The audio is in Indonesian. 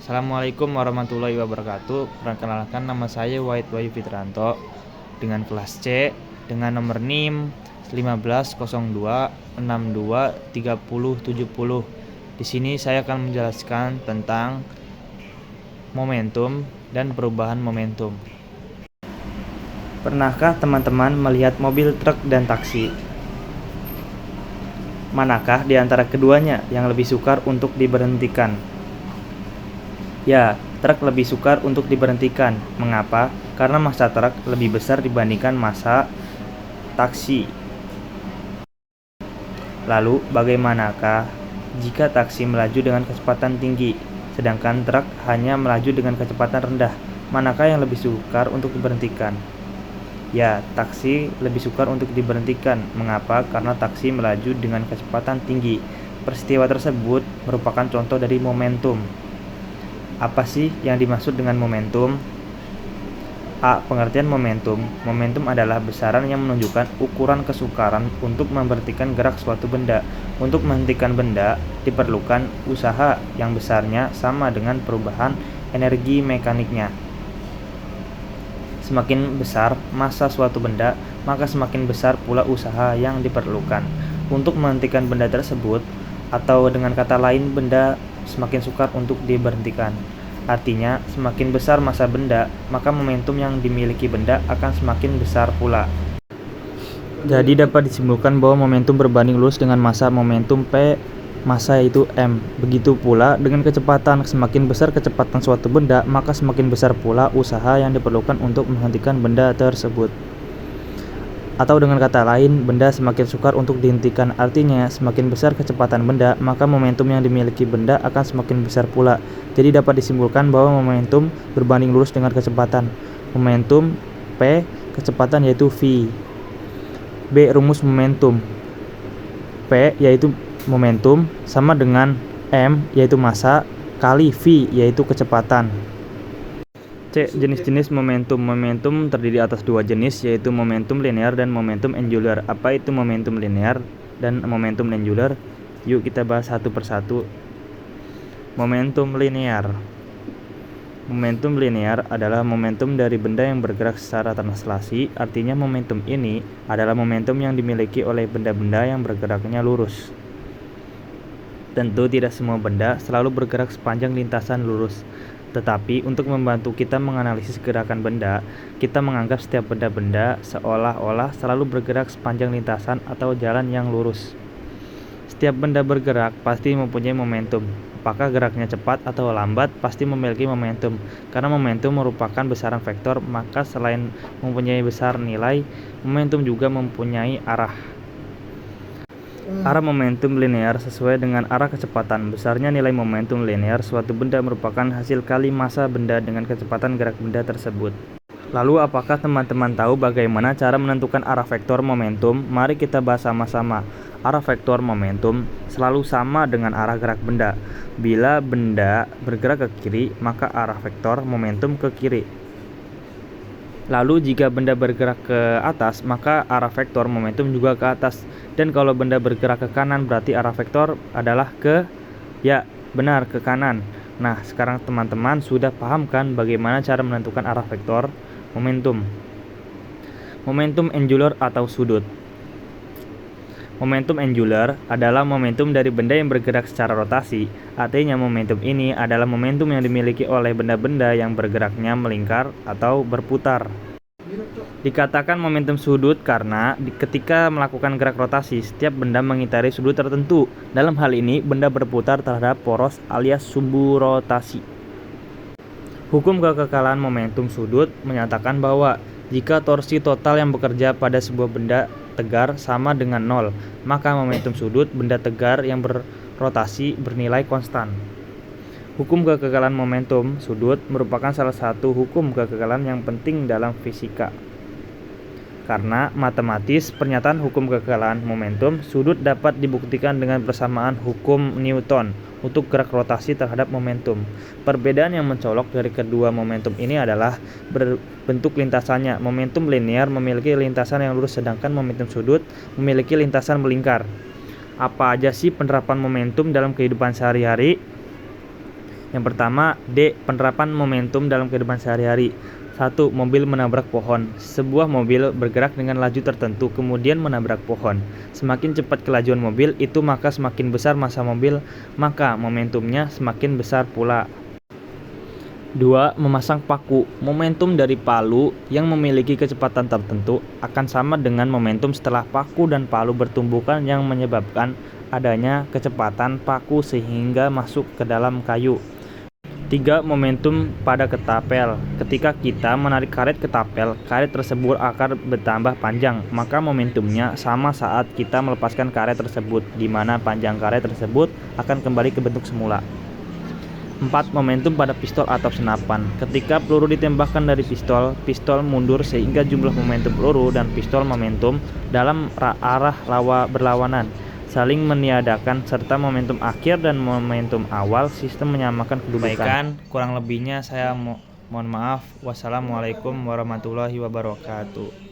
Assalamualaikum warahmatullahi wabarakatuh. Perkenalkan, nama saya Wahid Wahyu Fitranto dengan kelas C dengan nomor NIM 1502623070. Di sini saya akan menjelaskan tentang momentum dan perubahan momentum. Pernahkah teman-teman melihat mobil, truk, dan taksi? Manakah di antara keduanya yang lebih sukar untuk diberhentikan? Ya, truk lebih sukar untuk diberhentikan. Mengapa? Karena massa truk lebih besar dibandingkan massa taksi. Lalu, bagaimanakah jika taksi melaju dengan kecepatan tinggi, sedangkan truk hanya melaju dengan kecepatan rendah? Manakah yang lebih sukar untuk diberhentikan? Ya, taksi lebih sukar untuk diberhentikan. Mengapa? Karena taksi melaju dengan kecepatan tinggi. Peristiwa tersebut merupakan contoh dari momentum. Apa sih yang dimaksud dengan momentum? A. Pengertian momentum. Momentum adalah besaran yang menunjukkan ukuran kesukaran untuk memberhentikan gerak suatu benda. Untuk menghentikan benda, diperlukan usaha yang besarnya sama dengan perubahan energi mekaniknya. Semakin besar massa suatu benda, maka semakin besar pula usaha yang diperlukan untuk menghentikan benda tersebut, atau dengan kata lain, benda semakin sukar untuk diberhentikan. Artinya, semakin besar massa benda, maka momentum yang dimiliki benda akan semakin besar pula. Jadi dapat disimpulkan bahwa momentum berbanding lurus dengan massa momentum P, massa yaitu M. Begitu pula dengan kecepatan. Semakin besar kecepatan suatu benda, maka semakin besar pula usaha yang diperlukan untuk menghentikan benda tersebut. Atau dengan kata lain, benda semakin sukar untuk dihentikan. Artinya, semakin besar kecepatan benda, maka momentum yang dimiliki benda akan semakin besar pula. Jadi dapat disimpulkan bahwa momentum berbanding lurus dengan kecepatan. Momentum P, kecepatan yaitu v. B. Rumus momentum. P yaitu momentum sama dengan M yaitu massa kali V yaitu kecepatan. C. Jenis-jenis momentum. Momentum terdiri atas dua jenis, yaitu momentum linear dan momentum angular. Apa itu momentum linear dan momentum angular? Yuk kita bahas satu persatu. Momentum linear. Momentum linear adalah momentum dari benda yang bergerak secara translasi. Artinya momentum ini adalah momentum yang dimiliki oleh benda-benda yang bergeraknya lurus. Tentu tidak semua benda selalu bergerak sepanjang lintasan lurus, tetapi untuk membantu kita menganalisis gerakan benda, kita menganggap setiap benda-benda seolah-olah selalu bergerak sepanjang lintasan atau jalan yang lurus. Setiap benda bergerak pasti mempunyai momentum. Apakah geraknya cepat atau lambat pasti memiliki momentum. Karena momentum merupakan besaran vektor, maka selain mempunyai besar nilai, momentum juga mempunyai arah. Arah momentum linear sesuai dengan arah kecepatan. Besarnya nilai momentum linear suatu benda merupakan hasil kali massa benda dengan kecepatan gerak benda tersebut. Lalu apakah teman-teman tahu bagaimana cara menentukan arah vektor momentum? Mari kita bahas sama-sama. Arah vektor momentum selalu sama dengan arah gerak benda. Bila benda bergerak ke kiri, maka arah vektor momentum ke kiri. Lalu jika benda bergerak ke atas, maka arah vektor momentum juga ke atas. Dan kalau benda bergerak ke kanan, berarti arah vektor adalah ke kanan. Nah, sekarang teman-teman sudah paham kan bagaimana cara menentukan arah vektor momentum. Momentum angular atau sudut. Momentum angular adalah momentum dari benda yang bergerak secara rotasi. Artinya momentum ini adalah momentum yang dimiliki oleh benda-benda yang bergeraknya melingkar atau berputar. Dikatakan momentum sudut karena ketika melakukan gerak rotasi, setiap benda mengitari sudut tertentu. Dalam hal ini, benda berputar terhadap poros alias sumbu rotasi. Hukum kekekalan momentum sudut menyatakan bahwa jika torsi total yang bekerja pada sebuah benda tegar sama dengan 0, maka momentum sudut benda tegar yang berrotasi bernilai konstan. Hukum kekekalan momentum sudut merupakan salah satu hukum kekekalan yang penting dalam fisika. Karena matematis, pernyataan hukum kekekalan momentum sudut dapat dibuktikan dengan persamaan hukum Newton untuk gerak rotasi terhadap momentum. Perbedaan yang mencolok dari kedua momentum ini adalah bentuk lintasannya. Momentum linear memiliki lintasan yang lurus, sedangkan momentum sudut memiliki lintasan melingkar. Apa aja sih penerapan momentum dalam kehidupan sehari-hari? Yang pertama, D. Penerapan momentum dalam kehidupan sehari-hari. 1. Mobil menabrak pohon. Sebuah mobil bergerak dengan laju tertentu kemudian menabrak pohon. Semakin cepat kelajuan mobil itu maka semakin besar massa mobil, maka momentumnya semakin besar pula. 2. Memasang paku. Momentum dari palu yang memiliki kecepatan tertentu akan sama dengan momentum setelah paku dan palu bertumbukan yang menyebabkan adanya kecepatan paku sehingga masuk ke dalam kayu. 3. Momentum pada ketapel. Ketika kita menarik karet ketapel, karet tersebut akan bertambah panjang, maka momentumnya sama saat kita melepaskan karet tersebut, di mana panjang karet tersebut akan kembali ke bentuk semula. 4. Momentum pada pistol atau senapan. Ketika peluru ditembakkan dari pistol, pistol mundur sehingga jumlah momentum peluru dan pistol momentum dalam arah berlawanan, saling meniadakan, serta momentum akhir dan momentum awal sistem menyamakan kedudukan. Kurang lebihnya saya mohon maaf. Wassalamualaikum warahmatullahi wabarakatuh.